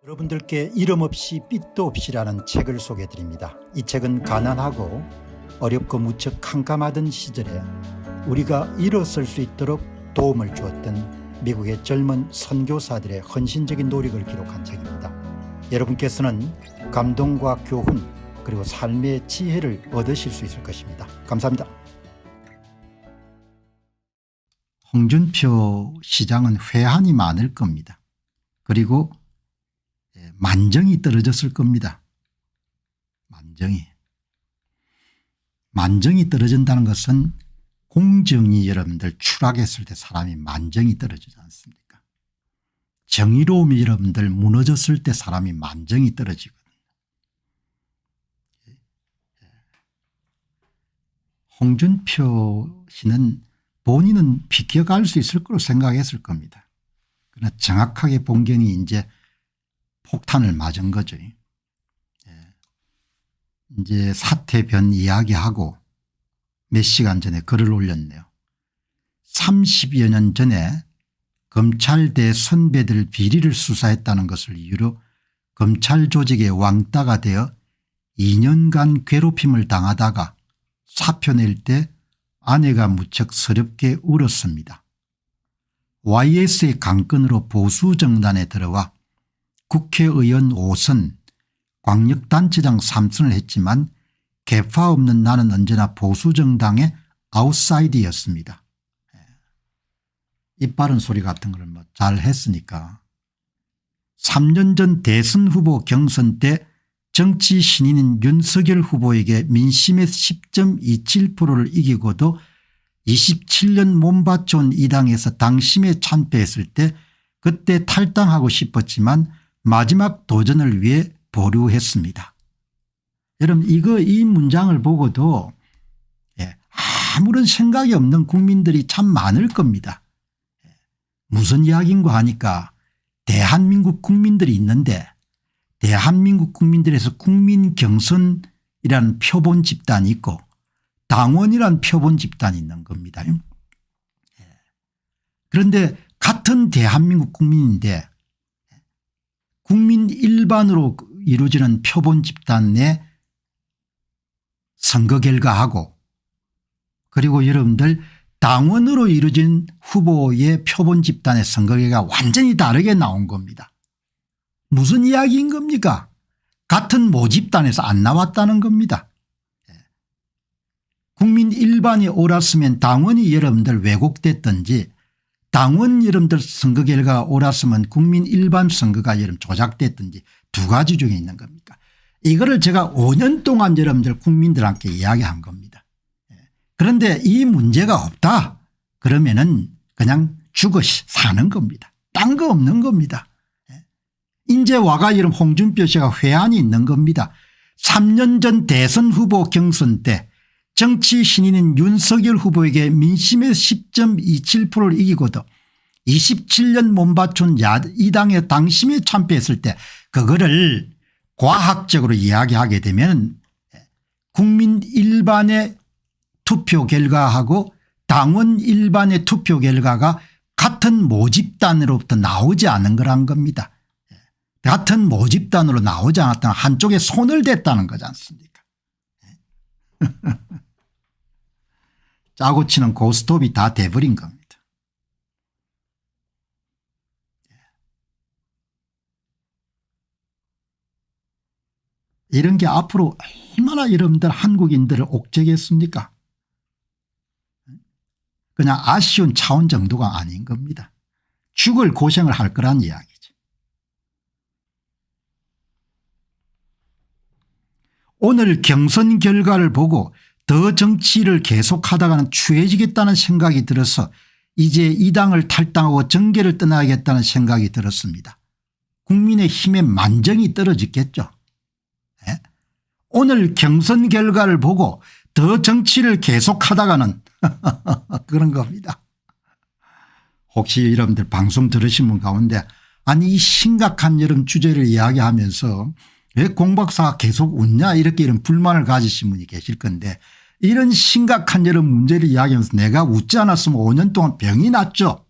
여러분들께 이름 없이 빛도 없이라는 책을 소개해 드립니다. 이 책은 가난하고 어렵고 무척 캄캄하던 시절에 우리가 일어설 수 있도록 도움을 주었던 미국의 젊은 선교사들의 헌신적인 노력을 기록한 책입니다. 여러분께서는 감동과 교훈 그리고 삶의 지혜를 얻으실 수 있을 것입니다. 감사합니다. 홍준표 시장은 회한이 많을 겁니다. 그리고 만정이 떨어졌을 겁니다. 만정이 떨어진다는 것은 공정이 여러분들 추락했을 때 사람이 만정이 떨어지지 않습니까? 정의로움이 여러분들 무너졌을 때 사람이 만정이 떨어지거든요. 홍준표 씨는 본인은 비켜갈 수 있을 거로 생각했을 겁니다. 그러나 정확하게 본경이 이제 폭탄을 맞은 거죠. 이제 사태 변 이야기하고 몇 시간 전에 글을 올렸네요. 30여 년 전에 검찰대 선배들 비리를 수사했다는 것을 이유로 검찰 조직의 왕따가 되어 2년간 괴롭힘을 당하다가 사표 낼 때 아내가 무척 서럽게 울었습니다. YS의 강권으로 보수정당에 들어와 국회의원 5선 광역단체장 3선을 했지만 개파 없는 나는 언제나 보수정당의 아웃사이드였습니다. 입 바른 소리 같은 걸 뭐 잘 했으니까. 3년 전 대선 후보 경선 때 정치 신인인 윤석열 후보에게 민심의 10.27%를 이기고도 27년 몸바쳐온 이 당에서 당심에 참패했을 때 그때 탈당하고 싶었지만 마지막 도전을 위해 보류했습니다. 여러분 이 문장을 보고도 아무런 생각이 없는 국민들이 참 많을 겁니다. 무슨 이야기인가 하니까 대한민국 국민들이 있는데 대한민국 국민들에서 국민경선이라는 표본 집단이 있고 당원이라는 표본 집단이 있는 겁니다. 그런데 같은 대한민국 국민인데 국민 일반으로 이루어지는 표본 집단의 선거 결과하고 그리고 여러분들 당원으로 이루어진 후보의 표본 집단의 선거 결과가 완전히 다르게 나온 겁니다. 무슨 이야기인 겁니까? 같은 모집단에서 안 나왔다는 겁니다. 국민 일반이 옳았으면 당원이 여러분들 왜곡됐든지 당원 여러분들 선거 결과가 옳았으면 국민 일반 선거가 여러분 조작됐든지 두 가지 중에 있는 겁니까? 이거를 제가 5년 동안 여러분들 국민들한테 이야기한 겁니다. 그런데 이 문제가 없다 그러면은 그냥 죽어 사는 겁니다. 딴 거 없는 겁니다. 이제 와가 이런 홍준표 씨가 회한이 있는 겁니다. 3년 전 대선 후보 경선 때 정치 신인인 윤석열 후보에게 민심의 10.27%를 이기고도 27년 몸바쳐온 이 당의 당심에 참패했을 때 그거를 과학적으로 이야기하게 되면 국민 일반의 투표 결과하고 당원 일반의 투표 결과가 같은 모집단으로부터 나오지 않은 거란 겁니다. 같은 모집단으로 나오지 않았다는 한쪽에 손을 댔다는 거지 않습니까? 짜고 치는 고스톱이 다 돼버린 겁니다. 이런 게 앞으로 얼마나 여러분들 한국인들을 옥죄겠습니까? 그냥 아쉬운 차원 정도가 아닌 겁니다. 죽을 고생을 할 거란 이야기죠. 오늘 경선 결과를 보고 더 정치를 계속하다가는 추해지겠다는 생각이 들어서 이제 이 당을 탈당하고 정계를 떠나야겠다는 생각이 들었습니다. 국민의힘의 만정이 떨어지겠죠. 오늘 경선 결과를 보고 더 정치를 계속하다가는 그런 겁니다. 혹시 여러분들 방송 들으신 분 가운데 아니 이 심각한 여름 주제를 이야기하면서 왜 공 박사가 계속 웃냐 이렇게 이런 불만을 가지신 분이 계실 건데 이런 심각한 여러 문제를 이야기하면서 내가 웃지 않았으면 5년 동안 병이 났죠.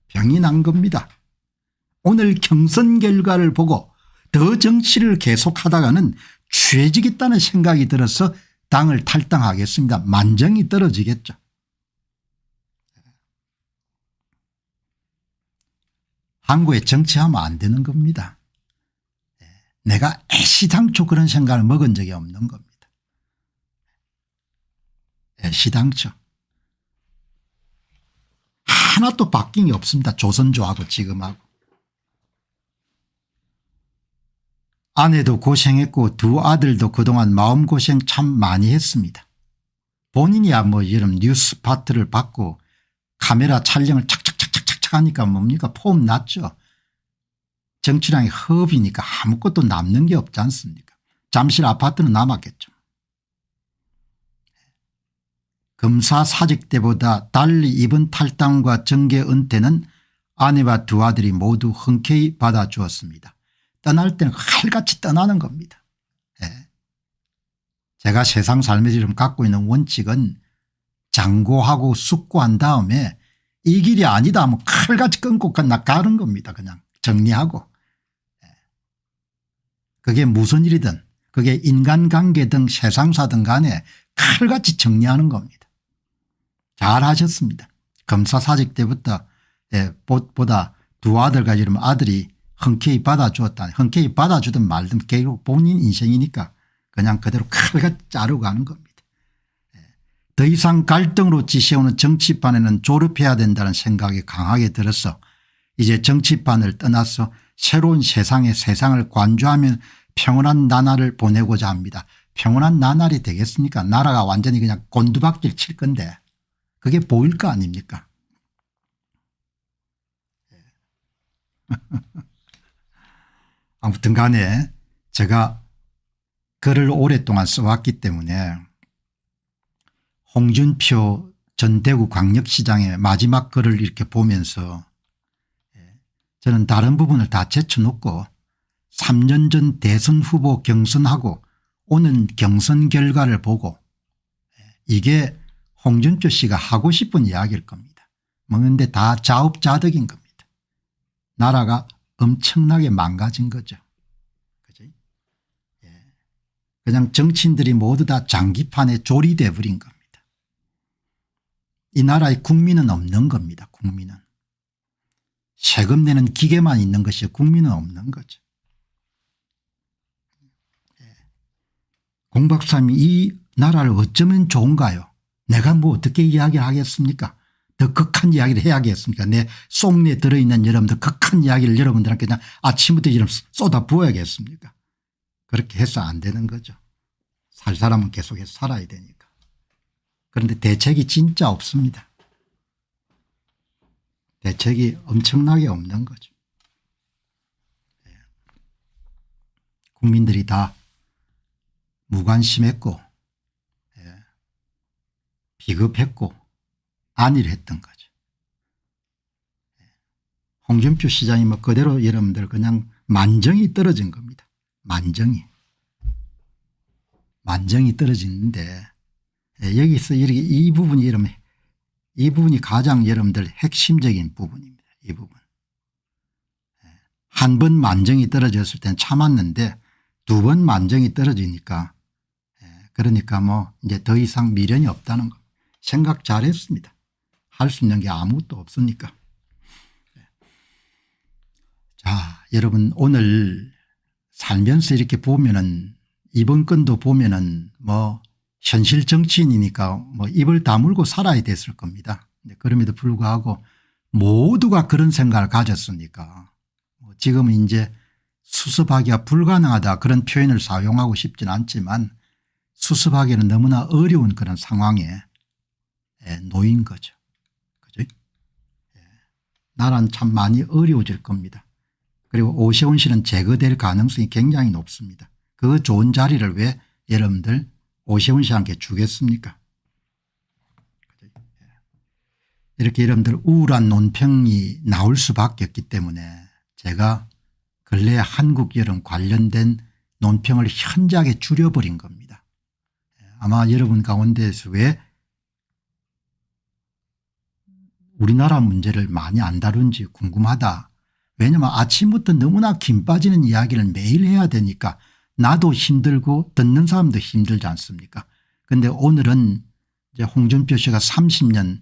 병이 난 겁니다. 오늘 경선 결과를 보고 더 정치를 계속하다가는 취해지겠다는 생각이 들어서 당을 탈당하겠습니다. 만정이 떨어지겠죠. 한국에 정치하면 안 되는 겁니다. 내가 애시당초 그런 생각을 먹은 적이 없는 겁니다. 애시당초. 하나도 바뀐 게 없습니다. 조선조하고 지금하고. 아내도 고생했고 두 아들도 그동안 마음고생 참 많이 했습니다. 본인이야 뭐 이런 뉴스 파트를 받고 카메라 촬영을 착착착착착 하니까 뭡니까 폼 났죠. 정치랑이 허업이니까 아무것도 남는 게 없지 않습니까. 잠실 아파트는 남았겠죠. 검사 사직 때보다 달리 이번 탈당과 정계 은퇴는 아내와 두 아들이 모두 흔쾌히 받아주었습니다. 떠날 때는 칼같이 떠나는 겁니다. 제가 세상 삶에서 지금 갖고 있는 원칙은 장고하고 숙고한 다음에 이 길이 아니다 하면 칼같이 끊고 가는 겁니다. 그냥 정리하고. 그게 무슨 일이든 그게 인간관계든 세상사든 간에 칼같이 정리하는 겁니다. 잘하셨습니다. 검사사직 때부터 보다 두 아들과 이러면 아들이 흔쾌히 받아주었다. 흔쾌히 받아주든 말든 결국 본인 인생이니까 그냥 그대로 칼같이 자르고 가는 겁니다. 더 이상 갈등으로 지새우는 정치판에는 졸업해야 된다는 생각이 강하게 들어서 이제 정치판을 떠나서 새로운 세상을 관주하며 평온한 나날을 보내고자 합니다. 평온한 나날이 되겠습니까? 나라가 완전히 그냥 곤두박질 칠 건데 그게 보일 거 아닙니까? 아무튼 간에 제가 글을 오랫동안 써왔기 때문에 홍준표 전 대구광역시장의 마지막 글을 이렇게 보면서 저는 다른 부분을 다 제쳐놓고 3년 전 대선 후보 경선하고 오는 경선 결과를 보고 이게 홍준표 씨가 하고 싶은 이야기일 겁니다. 그런데 다 자업자득인 겁니다. 나라가 엄청나게 망가진 거죠. 그죠? 그냥 정치인들이 모두 다 장기판에 조리돼 버린 겁니다. 이 나라의 국민은 없는 겁니다. 국민은. 세금 내는 기계만 있는 것이 국민은 없는 거죠. 공 박사님이 이 나라를 어쩌면 좋은가요? 내가 뭐 어떻게 이야기하겠습니까? 더 극한 이야기를 해야겠습니까? 내 속내에 들어있는 여러분들 극한 이야기를 여러분들한테 그냥 아침부터 이름 쏟아 부어야겠습니까? 그렇게 해서 안 되는 거죠. 살 사람은 계속해서 살아야 되니까. 그런데 대책이 진짜 없습니다. 대책이 엄청나게 없는 거죠. 국민들이 다 무관심했고 비겁했고 안일했던 거죠. 홍준표 시장이 뭐 그대로 여러분들 그냥 만정이 떨어진 겁니다. 만정이 떨어지는데 여기서 이렇게 이 부분이 이러면 이 부분이 가장 여러분들 핵심적인 부분입니다. 이 부분. 한 번 만정이 떨어졌을 때는 참았는데 두 번 만정이 떨어지니까 그러니까 뭐 이제 더 이상 미련이 없다는 거. 생각 잘했습니다. 할 수 있는 게 아무것도 없으니까. 자, 여러분 오늘 살면서 이렇게 보면은 이번 건도 보면은 뭐 현실 정치인이니까 뭐 입을 다물고 살아야 됐을 겁니다. 그럼에도 불구하고 모두가 그런 생각을 가졌으니까 지금은 이제 수습하기가 불가능하다 그런 표현을 사용하고 싶지는 않지만 수습하기는 너무나 어려운 그런 상황에 놓인 거죠. 그죠? 나라는 참 많이 어려워질 겁니다. 그리고 오세훈 씨는 제거될 가능성이 굉장히 높습니다. 그 좋은 자리를 왜 여러분들 오세훈 씨한테 주겠습니까? 이렇게 여러분들 우울한 논평이 나올 수밖에 없기 때문에 제가 근래 한국 여론 관련된 논평을 현저하게 줄여버린 겁니다. 아마 여러분 가운데에서 왜 우리나라 문제를 많이 안 다룬지 궁금하다. 왜냐하면 아침부터 너무나 김 빠지는 이야기를 매일 해야 되니까 나도 힘들고 듣는 사람도 힘들지 않습니까? 그런데 오늘은 이제 홍준표 씨가 30년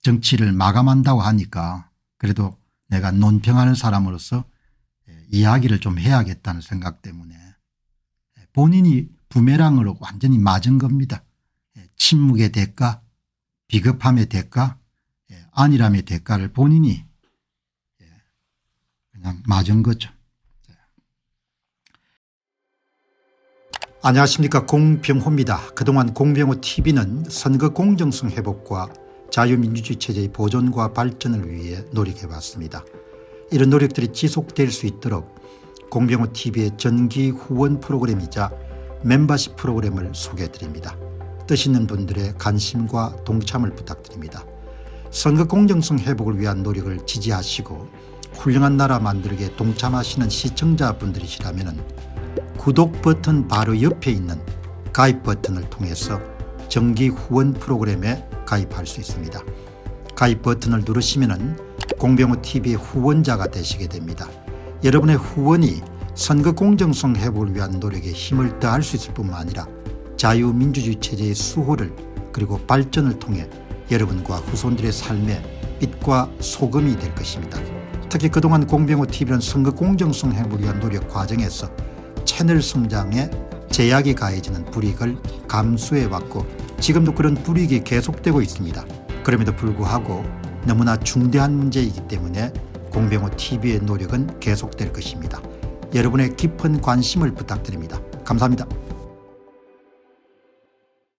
정치를 마감한다고 하니까 그래도 내가 논평하는 사람으로서 이야기를 좀 해야겠다는 생각 때문에 본인이 부메랑으로 완전히 맞은 겁니다. 침묵의 대가, 비겁함의 대가, 안일함의 대가를 본인이 그냥 맞은 거죠. 안녕하십니까, 공병호입니다. 그동안 공병호 TV는 선거 공정성 회복과 자유민주주의 체제의 보존과 발전을 위해 노력해왔습니다. 이런 노력들이 지속될 수 있도록 공병호 TV의 정기 후원 프로그램이자 멤버십 프로그램을 소개해드립니다. 뜻 있는 분들의 관심과 동참을 부탁드립니다. 선거 공정성 회복을 위한 노력을 지지하시고 훌륭한 나라 만들기에 동참하시는 시청자분들이시라면 구독 버튼 바로 옆에 있는 가입 버튼을 통해서 정기 후원 프로그램에 가입할 수 있습니다. 가입 버튼을 누르시면 공병호 TV의 후원자가 되시게 됩니다. 여러분의 후원이 선거 공정성 회복을 위한 노력에 힘을 더할 수 있을 뿐만 아니라 자유민주주의 체제의 수호를 그리고 발전을 통해 여러분과 후손들의 삶에 빛과 소금이 될 것입니다. 특히 그동안 공병호 TV는 선거 공정성 회복을 위한 노력 과정에서 채널 성장에 제약이 가해지는 불이익을 감수해왔고 지금도 그런 불이익이 계속되고 있습니다. 그럼에도 불구하고 너무나 중대한 문제이기 때문에 공병호 TV의 노력은 계속될 것입니다. 여러분의 깊은 관심을 부탁드립니다. 감사합니다.